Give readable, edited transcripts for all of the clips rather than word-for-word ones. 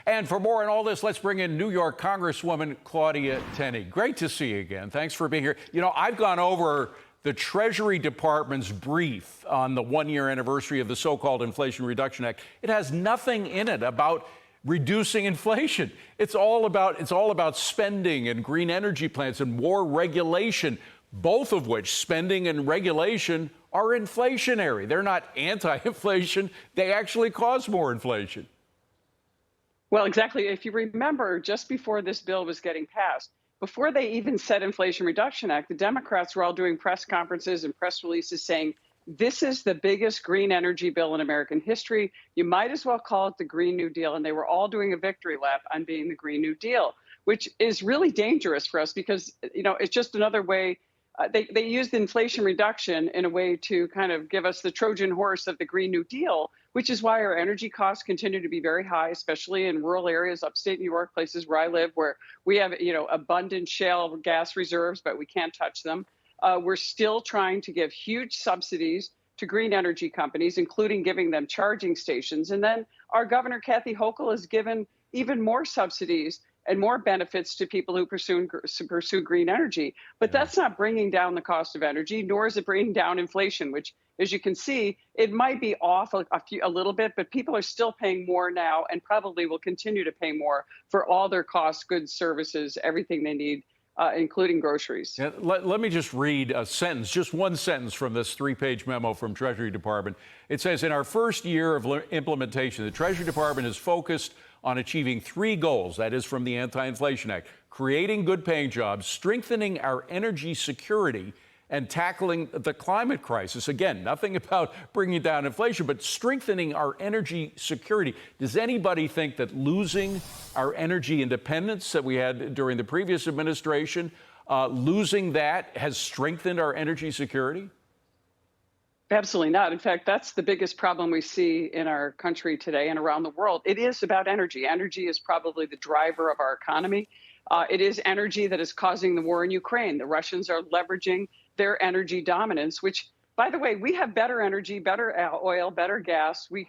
And for more on all this, let's bring in New York Congresswoman Claudia Tenney. Great to see you again. Thanks for being here. You know, I've gone over the Treasury Department's brief on the one-year anniversary of the so-called Inflation Reduction Act. It has nothing in it about reducing inflation. It's all about spending and green energy plans and more regulation, both of which, spending and regulation, are inflationary. They're not anti-inflation. They actually cause more inflation. Well, exactly. If you remember, just before this bill was getting passed, before they even said Inflation Reduction Act, the Democrats were all doing press conferences and press releases saying, this is the biggest green energy bill in American history. You might as well call it the Green New Deal. And they were all doing a victory lap on being the Green New Deal, which is really dangerous for us because, you know, it's just another way. They used inflation reduction in a way to kind of give us the Trojan horse of the Green New Deal, which is why our energy costs continue to be very high, especially in rural areas, upstate New York, places where I live, where we have, you know, abundant shale gas reserves, but we can't touch them. We're still trying to give huge subsidies to green energy companies, including giving them charging stations. And then our governor, Kathy Hochul, has given even more subsidies and more benefits to people who pursue green energy. But that's not bringing down the cost of energy, nor is it bringing down inflation, which, as you can see, it might be off a little bit, but people are still paying more now and probably will continue to pay more for all their costs, goods, services, everything they need, including groceries. Yeah, let me just read a sentence, just one sentence from this three-page memo from Treasury Department. It says, in our first year of implementation, the Treasury Department is focused on achieving three goals, that is from the Anti-Inflation Act: creating good-paying jobs, strengthening our energy security, and tackling the climate crisis. Again, nothing about bringing down inflation, but strengthening our energy security. Does anybody think that losing our energy independence that we had during the previous administration, losing that has strengthened our energy security? Absolutely not. In fact, that's the biggest problem we see in our country today and around the world. It is about energy. Energy is probably the driver of our economy. It is energy that is causing the war in Ukraine. The Russians are leveraging their energy dominance, which, by the way, we have better energy, better oil, better gas. We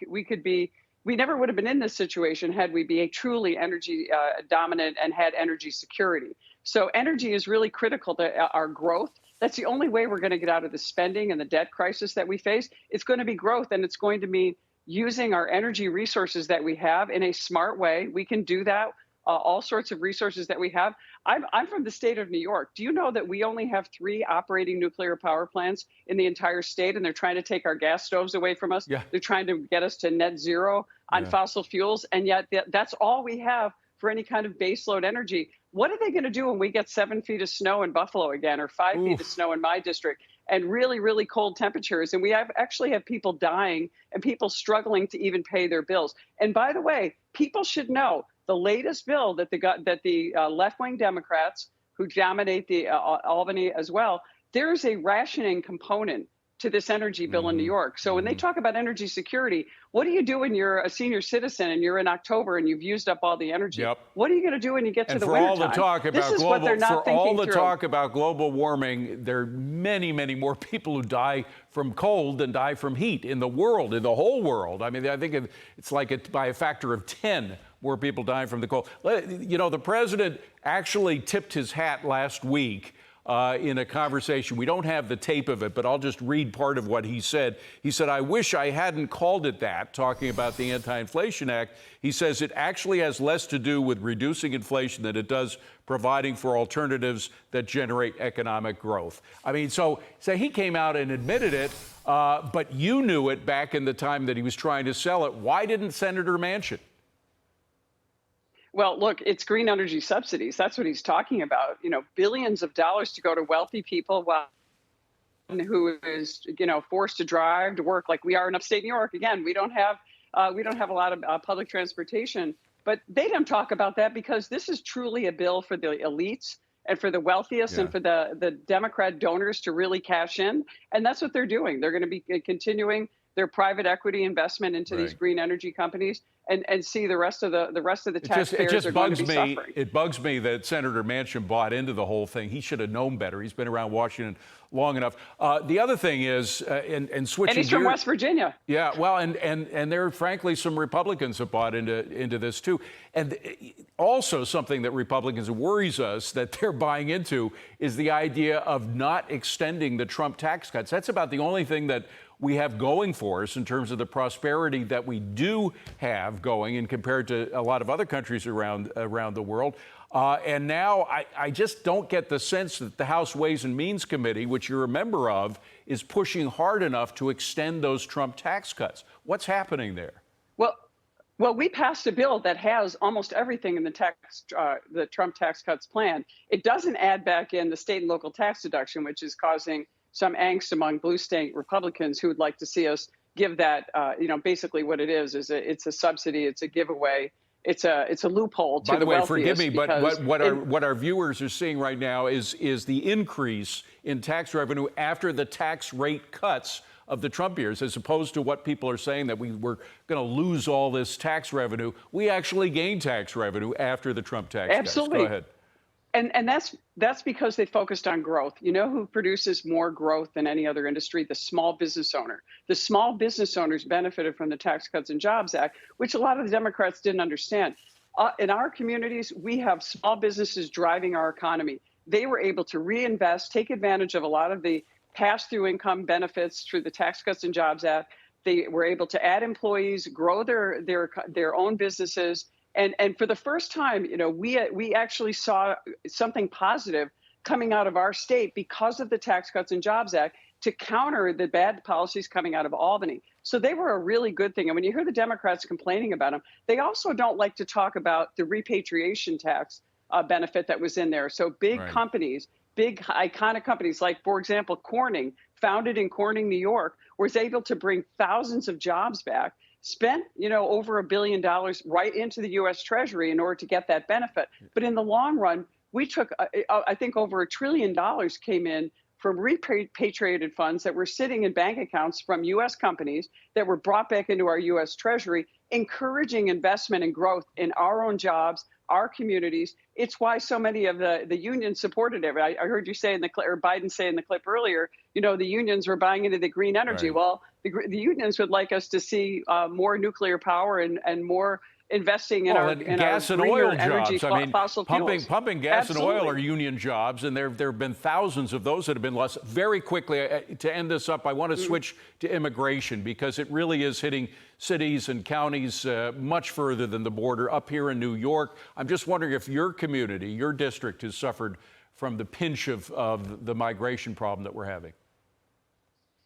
never would have been in this situation had we be a truly energy dominant and had energy security. So energy is really critical to our growth. That's the only way we're going to get out of the spending and the debt crisis that we face. It's going to be growth, and it's going to mean using our energy resources that we have in a smart way. We can do that. All sorts of resources that we have. I'm from the state of New York. Do you know that we only have 3 operating nuclear power plants in the entire state, and they're trying to take our gas stoves away from us? Yeah. They're trying to get us to net zero on fossil fuels, and yet that's all we have for any kind of baseload energy. What are they going to do when we get 7 feet of snow in Buffalo again, or 5 feet of snow in my district, and really, really cold temperatures? And we actually have people dying and people struggling to even pay their bills. And by the way, people should know the latest bill that the left-wing Democrats, who dominate the Albany as well, there is a rationing component to this energy bill in New York. So when they talk about energy security, what do you do when you're a senior citizen and you're in October and you've used up all the energy? Yep. What are you going to do when you get to the wintertime? wintertime? For all the talk about global warming, there are many, many more people who die from cold than die from heat in the world, in the whole world. I mean, I think it's like by a factor of 10 more people dying from the cold. You know, the president actually tipped his hat last week in a conversation. We don't have the tape of it, but I'll just read part of what he said. He said, "I wish I hadn't called it that," talking about the Anti-Inflation Act. He says it actually has less to do with reducing inflation than it does providing for alternatives that generate economic growth. I mean, so he came out and admitted it, but you knew it back in the time that he was trying to sell it. Why didn't Senator Manchin? Well, look, it's green energy subsidies. That's what he's talking about. You know, billions of dollars to go to wealthy people while who is, you know, forced to drive to work like we are in upstate New York. Again, we don't have a lot of public transportation, but they don't talk about that because this is truly a bill for the elites and for the wealthiest and for the Democrat donors to really cash in. And that's what they're doing. They're going to be continuing their private equity investment into these green energy companies. and see the rest of the taxpayers are going to be suffering. It bugs me that Senator Manchin bought into the whole thing. He should have known better. He's been around Washington long enough. The other thing is, and switching and he's from West Virginia. Yeah, well, and there are frankly some Republicans have bought into this too. And also something that Republicans worries us that they're buying into is the idea of not extending the Trump tax cuts. That's about the only thing that we have going for us in terms of the prosperity that we do have going, and compared to a lot of other countries around the world. And now I just don't get the sense that the House Ways and Means Committee, which you're a member of, is pushing hard enough to extend those Trump tax cuts. What's happening there? Well, we passed a bill that has almost everything in the Trump tax cuts plan. It doesn't add back in the state and local tax deduction, which is causing some angst among blue state Republicans who would like to see us give that. Basically what it is it's a subsidy, it's a giveaway. It's a loophole to the wealthiest. By the way, forgive me, but what our viewers are seeing right now is the increase in tax revenue after the tax rate cuts of the Trump years, as opposed to what people are saying that we were going to lose all this tax revenue. We actually gained tax revenue after the Trump tax Absolutely. cuts. Go ahead. And that's because they focused on growth. You know who produces more growth than any other industry? The small business owner. The small business owners benefited from the Tax Cuts and Jobs Act, which a lot of the Democrats didn't understand. In our communities, we have small businesses driving our economy. They were able to reinvest, take advantage of a lot of the pass-through income benefits through the Tax Cuts and Jobs Act. They were able to add employees, grow their own businesses. And for the first time, we actually saw something positive coming out of our state because of the Tax Cuts and Jobs Act to counter the bad policies coming out of Albany. So they were a really good thing. And when you hear the Democrats complaining about them, they also don't like to talk about the repatriation tax benefit that was in there. So big Right. companies, big iconic companies like, for example, Corning, founded in Corning, New York, was able to bring thousands of jobs back, spent, over $1 billion right into the U.S. Treasury in order to get that benefit. But in the long run, we took, I think, over $1 trillion came in from repatriated funds that were sitting in bank accounts from U.S. companies that were brought back into our U.S. Treasury, encouraging investment and growth in our own jobs, our communities. It's why so many of the unions supported it. I heard you say in the clip, or Biden say in the clip earlier, the unions were buying into the green energy. Right. Well, the unions would like us to see more nuclear power and more investing in our gas and oil energy, jobs. I mean, fossil fuels. pumping gas Absolutely. and oil are union jobs, and there have been thousands of those that have been lost. Very quickly, to end this up, I want to switch to immigration, because it really is hitting cities and counties much further than the border. Up here in New York, I'm just wondering if your community, your district, has suffered from the pinch of the migration problem that we're having.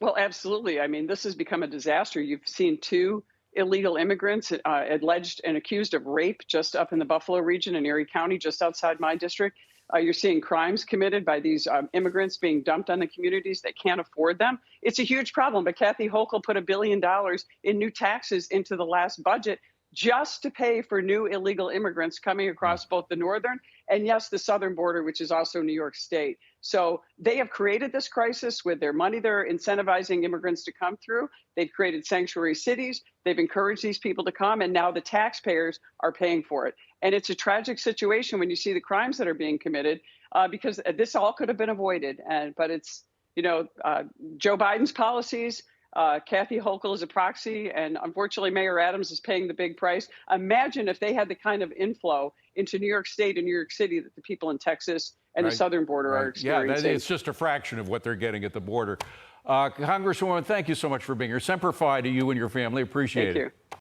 Well, absolutely. I mean, this has become a disaster. You've seen 2 illegal immigrants alleged and accused of rape just up in the Buffalo region in Erie County, just outside my district. You're seeing crimes committed by these immigrants being dumped on the communities that can't afford them. It's a huge problem. But Kathy Hochul put $1 billion in new taxes into the last budget just to pay for new illegal immigrants coming across both the northern and, yes, the southern border, which is also New York State. So they have created this crisis with their money. They're incentivizing immigrants to come through. They've created sanctuary cities. They've encouraged these people to come, and now the taxpayers are paying for it. And it's a tragic situation when you see the crimes that are being committed, because this all could have been avoided. But it's, Joe Biden's policies. Kathy Hochul is a proxy, and unfortunately, Mayor Adams is paying the big price. Imagine if they had the kind of inflow into New York State and New York City that the people in Texas and the southern border are experiencing. Yeah, it's just a fraction of what they're getting at the border. Congresswoman, thank you so much for being here. Semper Fi to you and your family. Appreciate it. Thank you.